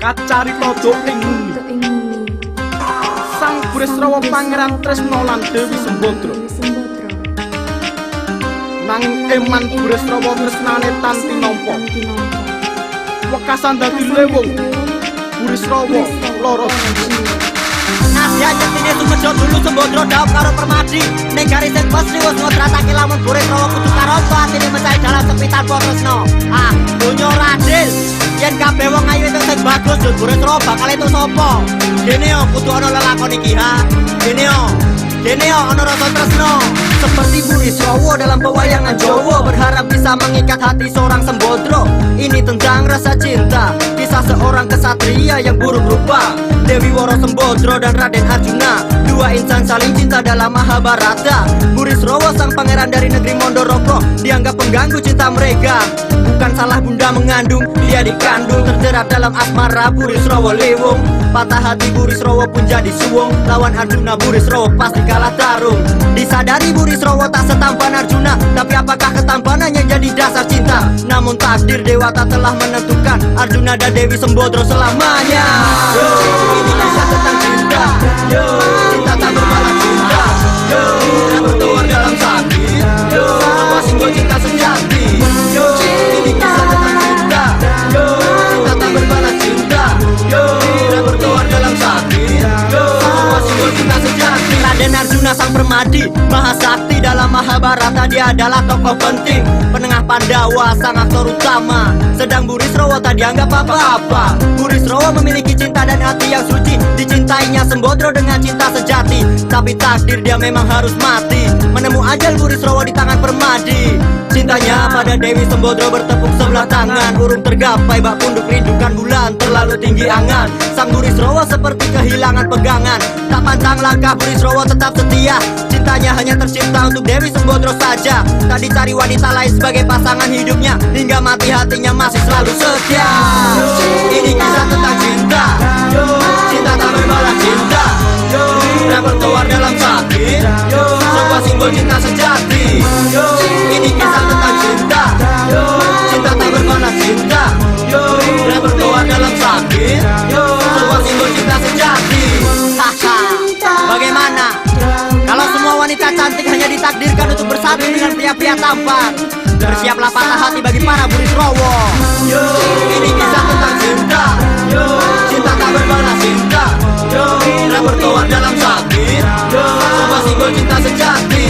kacarita duk ing nguni. Sang Burisrawa Pangeran Tresna lan Dewi Sembadra. Nanging eman Burisrawa tresnane tanti nampa. Wekasan dadi lewung Burisrawa lara siji. Nasya jentine sumejo dulu Sembadra dhaup karo Permadi. Ning garis sing pas wis ngotratake lamun Burisrawa kudu karonto atine mecahi dalan sepi tanpa tresna. Ah, donya ora adil. Yen kabeh wong ayu entuk sing bagus, Jur Burisrawa bakal entuk sapa? Dene yo kudu ana lelakon iki ha. Dene yo ana rasa tresna. Seperti Burisrawa dalam pewayangan Jawa, berharap bisa mengikat hati seorang Sembadra. Ini tentang rasa cinta, kisah seorang kesatria yang buruk rupa. Dewi Woro Sembadra dan Raden Arjuna, dua insan saling cinta dalam Mahabharata. Burisrawa sang pangeran dari negeri Mondorogo dianggap pengganggu cinta mereka. Bukan salah bunda mengandung, dia dikandung. Terjerat dalam asmara Burisrawa lewung. Patah hati Burisrawa pun jadi suwung. Lawan Arjuna Burisrawa pasti kalah tarung. Disadari Burisrawa tak setampan Arjuna, tapi apakah ketampanannya jadi dasar cinta? Namun takdir dewata telah menentukan Arjuna dan Dewi Sembadra selamanya. Ini kisah tentang cinta. Cinta tak berbalas cinta. Yang bertuar dalam sakit. Semua simbol cinta sejati. Ini kisah tentang cinta. Cinta tak berbalas cinta. Yang bertuar dalam sakit. Semua simbol cinta sejati. Raden Arjuna sang Permadi, maha sakti dalam Mahabharata. Dia adalah tokoh penting, penengah Pandawa, sang aktor utama. Sedang Burisrawa tak dianggap apa-apa. Burisrawa memiliki cinta dan hati yang suci. Dicintainya Sembadra dengan cinta sejati. Tapi takdir dia memang harus mati. Menemu ajal Burisrawa di tangan Permadi. Cintanya pada Dewi Sembadra bertepuk sebelah tangan. Urung tergapai bak punduk rindukan bulan, terlalu tinggi angan. Sang Burisrawa seperti kehilangan pegangan. Tak pantang langkah Burisrawa tetap setia. Cintanya hanya tercipta untuk Dewi Sembadra saja. Tak dicari wanita lain sebagai pasangan hidupnya. Hingga mati hatinya masih selalu setia. Ini kisah tentang cinta. Cinta tak berbalas cinta. Dan bertuar dalam sakit. Sebuah simbol cinta sejati. Ini kisah tentang cinta. Cinta tak berbalas cinta. Dan bertuar dalam sakit. Sebuah simbol cinta sejati. Bagaimana kalau semua wanita cantik hanya ditakdirkan untuk bersatu dengan pria-pria tampan? Bersiaplah patah hati bagi para Burisrawa. Ini kisah tentang cinta. Cinta tak berbalas cinta. Dan bertuar dalam sakit. Sebuah simbol cinta sejati.